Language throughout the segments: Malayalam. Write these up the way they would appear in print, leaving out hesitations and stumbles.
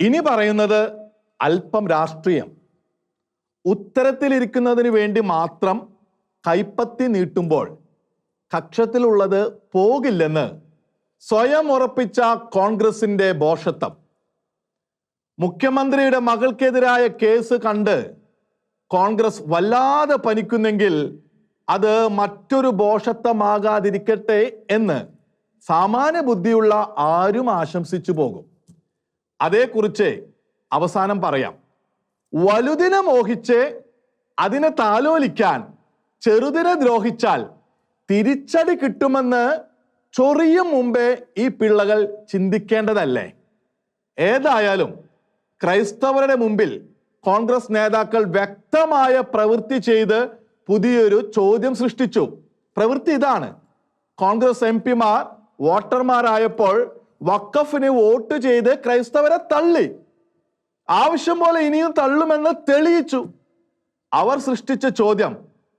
ഇനി പറയുന്നത് അല്പം രാഷ്ട്രീയം. ഉത്തരത്തിലിരിക്കുന്നതിന് വേണ്ടി മാത്രം കൈപ്പത്തി നീട്ടുമ്പോൾ കക്ഷത്തിലുള്ളത് പോകില്ലെന്ന് സ്വയം ഉറപ്പിച്ച കോൺഗ്രസിന്റെ ഭോഷത്വം. മുഖ്യമന്ത്രിയുടെ മകൾക്കെതിരായ കേസ് കണ്ട് കോൺഗ്രസ് വല്ലാതെ പനിക്കുന്നെങ്കിൽ അത് മറ്റൊരു ഭോഷത്വമാകാതിരിക്കട്ടെ എന്ന് സാമാന്യ ബുദ്ധിയുള്ള ആരും ആശംസിച്ചു പോകും. അതേക്കുറിച്ച് അവസാനം പറയാം. വലുതിനെ മോഹിച്ച് അതിനെ താലോലിക്കാൻ ചെറുതിനെ ദ്രോഹിച്ചാൽ തിരിച്ചടി കിട്ടുമെന്ന് ചൊറിയും മുമ്പേ ഈ പിള്ളകൾ ചിന്തിക്കേണ്ടതല്ലേ? ഏതായാലും ക്രൈസ്തവരുടെ മുമ്പിൽ കോൺഗ്രസ് നേതാക്കൾ വ്യക്തമായ പ്രവൃത്തി ചെയ്ത് പുതിയൊരു ചോദ്യം സൃഷ്ടിച്ചു. പ്രവൃത്തി ഇതാണ്: കോൺഗ്രസ് എംപിമാർ വോട്ടർമാരായപ്പോൾ വഖഫിന് വോട്ട് ചെയ്ത് ക്രൈസ്തവരെ തള്ളി. ആവശ്യം പോലെ ഇനിയും തള്ളുമെന്ന് തെളിയിച്ചു. അവർ സൃഷ്ടിച്ച ചോദ്യം,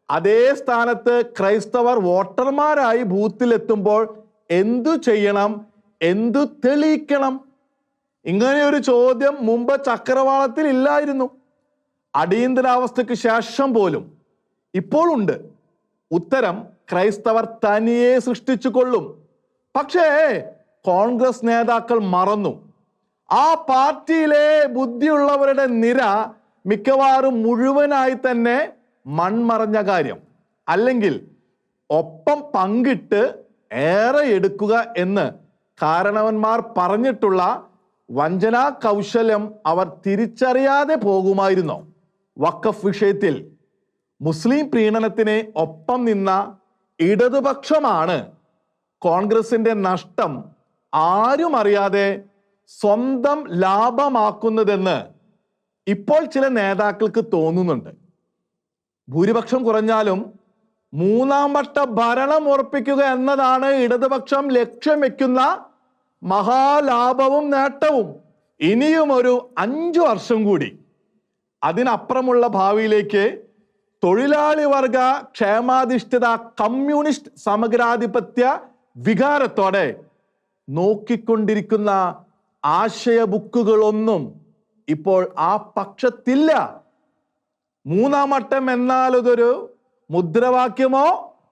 അതേ സ്ഥാനത്ത് ക്രൈസ്തവർ വോട്ടർമാരായി ബൂത്തിലെത്തുമ്പോൾ എന്തു ചെയ്യണം, എന്തു തെളിയിക്കണം? ഇങ്ങനെയൊരു ചോദ്യം മുമ്പ് ചക്രവാളത്തിൽ ഇല്ലായിരുന്നു. അടിയന്തരാവസ്ഥയ്ക്ക് ശേഷം പോലും ഇപ്പോൾ ഉണ്ട്. ഉത്തരം ക്രൈസ്തവർ തനിയെ സൃഷ്ടിച്ചു കൊള്ളും. പക്ഷേ കോൺഗ്രസ് നേതാക്കൾ മറന്നു. ആ പാർട്ടിയിലെ ബുദ്ധിയുള്ളവരുടെ നിര മിക്കവാറും മുഴുവനായി തന്നെ മൺമറഞ്ഞ കാര്യം. അല്ലെങ്കിൽ ഒപ്പം പങ്കിട്ട് ഏറെ എടുക്കുക എന്ന് കാരണവന്മാർ പറഞ്ഞിട്ടുള്ള വഞ്ചനാ കൗശലം അവർ തിരിച്ചറിയാതെ പോകുമായിരുന്നോ? വഖഫ് വിഷയത്തിൽ മുസ്ലിം പ്രീണനത്തിന് ഒപ്പം നിന്ന ഇടതുപക്ഷമാണ് കോൺഗ്രസിന്റെ നഷ്ടം ആരും അറിയാതെ സ്വന്തം ലാഭമാക്കുന്നതെന്ന് ഇപ്പോൾ ചില നേതാക്കൾക്ക് തോന്നുന്നുണ്ട്. ഭൂരിപക്ഷം കുറഞ്ഞാലും മൂന്നാം വട്ട ഭരണം ഉറപ്പിക്കുക എന്നതാണ് ഇടതുപക്ഷം ലക്ഷ്യം വെക്കുന്ന മഹാലാഭവും നേട്ടവും. ഇനിയും ഒരു 5 വർഷം കൂടി. അതിനപ്പുറമുള്ള ഭാവിയിലേക്ക് തൊഴിലാളി വർഗ ക്ഷേമാധിഷ്ഠിത കമ്മ്യൂണിസ്റ്റ് സമഗ്രാധിപത്യ വികാരത്തോടെ നോക്കിക്കൊണ്ടിരിക്കുന്ന ആശയ ബുക്കുകളൊന്നും ഇപ്പോൾ ആ പക്ഷത്തില്ല. മൂന്നാം വട്ടം എന്നാൽ അതൊരു മുദ്രാവാക്യമോ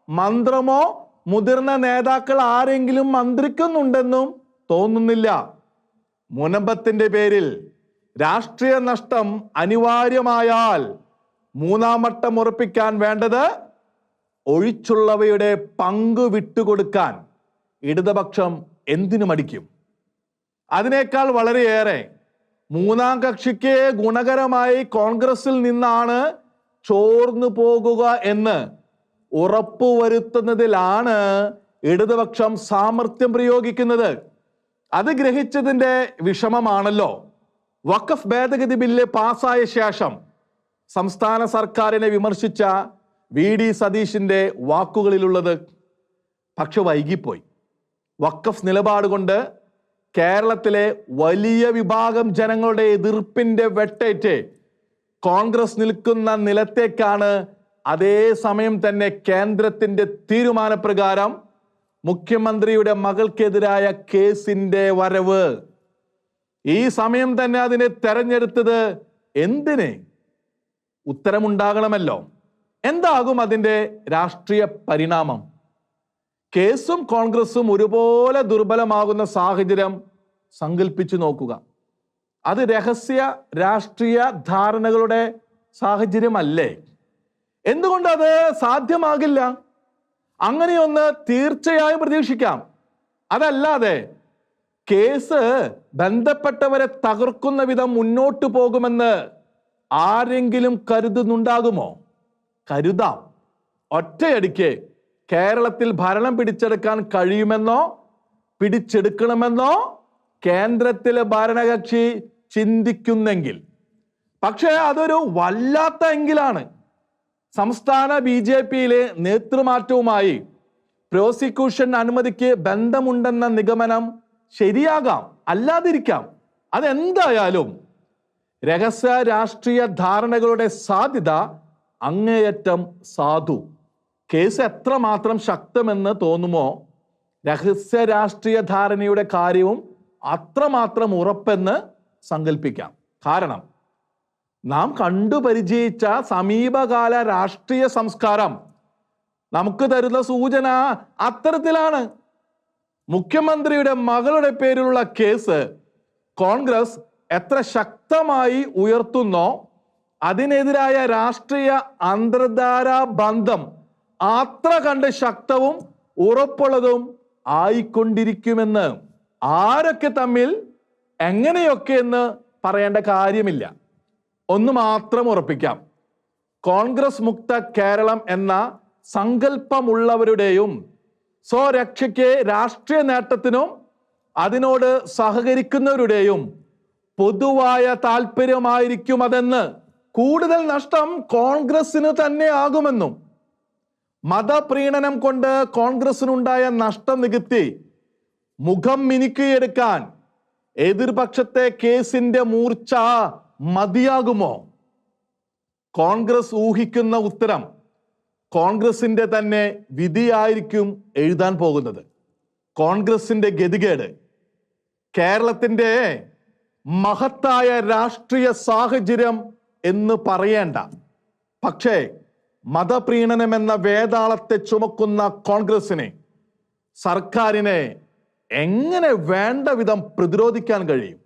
മന്ത്രമോ മുതിർന്ന നേതാക്കൾ ആരെങ്കിലും മന്ത്രിക്കുന്നുണ്ടെന്നും തോന്നുന്നില്ല. മുനമ്പത്തിന്റെ പേരിൽ രാഷ്ട്രീയ നഷ്ടം അനിവാര്യമായാൽ മൂന്നാം വട്ടം ഉറപ്പിക്കാൻ വേണ്ടത് ഒഴിച്ചുള്ളവയുടെ പങ്ക് വിട്ടുകൊടുക്കാൻ ഇടതുപക്ഷം എന്തിനു മടിക്കും? അതിനേക്കാൾ വളരെയേറെ മൂന്നാം കക്ഷിക്ക് ഗുണകരമായി കോൺഗ്രസിൽ നിന്നാണ് ചോർന്നു പോകുക എന്ന് ഉറപ്പുവരുത്തുന്നതിലാണ് ഇടതുപക്ഷം സാമർത്ഥ്യം പ്രയോഗിക്കുന്നത്. അത് ഗ്രഹിച്ചതിന്റെ വിഷമമാണല്ലോ വഖഫ് ഭേദഗതി ബില്ല് പാസ്സായ ശേഷം സംസ്ഥാന സർക്കാരിനെ വിമർശിച്ച VD സതീശിന്റെ വാക്കുകളിലുള്ളത്. പക്ഷെ വൈകിപ്പോയി. വഖഫ് നിലപാട് കൊണ്ട് കേരളത്തിലെ വലിയ വിഭാഗം ജനങ്ങളുടെ എതിർപ്പിന്റെ വെട്ടേറ്റ് കോൺഗ്രസ് നിൽക്കുന്ന നിലത്തേക്കാണ് അതേ സമയം തന്നെ കേന്ദ്രത്തിന്റെ തീരുമാനപ്രകാരം മുഖ്യമന്ത്രിയുടെ മകൾക്കെതിരായ കേസിന്റെ വരവ്. ഈ സമയം തന്നെ അതിനെ തെരഞ്ഞെടുത്തത് എന്തിന്? ഉത്തരമുണ്ടാകണമല്ലോ. എന്താകും അതിന്റെ രാഷ്ട്രീയ പരിണാമം? കേസും കോൺഗ്രസും ഒരുപോലെ ദുർബലമാകുന്ന സാഹചര്യം സങ്കല്പിച്ചു നോക്കുക. അത് രഹസ്യ രാഷ്ട്രീയ ധാരണകളുടെ സാഹചര്യമല്ലേ? എന്തുകൊണ്ട് അത് സാധ്യമാകില്ല? അങ്ങനെയൊന്ന് തീർച്ചയായും പ്രതീക്ഷിക്കാം. അതല്ലാതെ കേസ് ബന്ധപ്പെട്ടവരെ തകർക്കുന്ന വിധം മുന്നോട്ടു പോകുമെന്ന് ആരെങ്കിലും കരുതുന്നുണ്ടാകുമോ? കരുതാം. ഒറ്റയടിക്ക് കേരളത്തിൽ ഭരണം പിടിച്ചെടുക്കാൻ കഴിയുമെന്നോ പിടിച്ചെടുക്കണമെന്നോ കേന്ദ്രത്തിലെ ഭരണകക്ഷി ചിന്തിക്കുന്നെങ്കിൽ. പക്ഷേ അതൊരു വല്ലാത്ത എങ്കിലാണ്. സംസ്ഥാന BJPയിലെ നേതൃമാറ്റവുമായി പ്രോസിക്യൂഷൻ അനുമതിക്ക് ബന്ധമുണ്ടെന്ന നിഗമനം ശരിയാകാം, അല്ലാതിരിക്കാം. അതെന്തായാലും രഹസ്യ രാഷ്ട്രീയ ധാരണകളുടെ സാധ്യത അങ്ങേയറ്റം സാധു. കേസ് എത്രമാത്രം ശക്തമെന്ന് തോന്നുമോ, രഹസ്യ രാഷ്ട്രീയ ധാരണയുടെ കാര്യവും അത്രമാത്രം ഉറപ്പെന്ന് സങ്കല്പിക്കാം. കാരണം നാം കണ്ടുപരിചയിച്ച സമീപകാല രാഷ്ട്രീയ സംസ്കാരം നമുക്ക് തരുന്ന സൂചന അത്തരത്തിലാണ്. മുഖ്യമന്ത്രിയുടെ മകളുടെ പേരിലുള്ള കേസ് കോൺഗ്രസ് എത്ര ശക്തമായി ഉയർത്തുന്നോ അതിനെതിരായ രാഷ്ട്രീയ അന്തർധാരാ ബന്ധം അത്ര കണ്ട് ശക്തവും ഉറപ്പുള്ളതും ആയിക്കൊണ്ടിരിക്കുമെന്ന് ആരൊക്കെ തമ്മിൽ എങ്ങനെയൊക്കെ എന്ന് പറയേണ്ട കാര്യമില്ല. ഒന്ന് മാത്രം ഉറപ്പിക്കാം, കോൺഗ്രസ് മുക്ത കേരളം എന്ന സങ്കല്പമുള്ളവരുടെയും സ്വരക്ഷയ്ക്ക് രാഷ്ട്രീയ നേട്ടത്തിനും അതിനോട് സഹകരിക്കുന്നവരുടെയും പൊതുവായ താല്പര്യമായിരിക്കും അതെന്ന്. കൂടുതൽ നഷ്ടം കോൺഗ്രസിന് തന്നെ ആകുമെന്നും. മതപ്രീണനം കൊണ്ട് കോൺഗ്രസിനുണ്ടായ നഷ്ടം നികത്തി മുഖം മിനുക്കിയെടുക്കാൻ എതിർപക്ഷത്തെ കേസിന്റെ മൂർച്ച മതിയാകുമോ? കോൺഗ്രസ് ഊഹിക്കുന്ന ഉത്തരം കോൺഗ്രസിന്റെ തന്നെ വിധിയായിരിക്കും എഴുതാൻ പോകുന്നത്. കോൺഗ്രസിന്റെ ഗതികേട് കേരളത്തിന്റെ മഹത്തായ രാഷ്ട്രീയ സാഹചര്യം എന്ന് പറയേണ്ട, പക്ഷേ മതപ്രീണനം എന്ന വേതാളത്തെ ചുമക്കുന്ന കോൺഗ്രസിനെ, സർക്കാരിനെ എങ്ങനെ വേണ്ട വിധം പ്രതിരോധിക്കാൻ കഴിയും?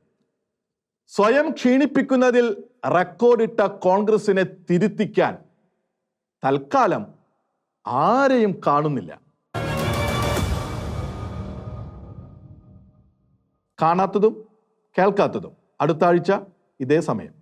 സ്വയം ക്ഷീണിപ്പിക്കുന്നതിൽ റെക്കോർഡിട്ട കോൺഗ്രസിനെ തിരുത്തിക്കാൻ തൽക്കാലം ആരെയും കാണുന്നില്ല. കാണാത്തതും കേൾക്കാത്തതും അടുത്ത ആഴ്ച ഇതേ സമയം.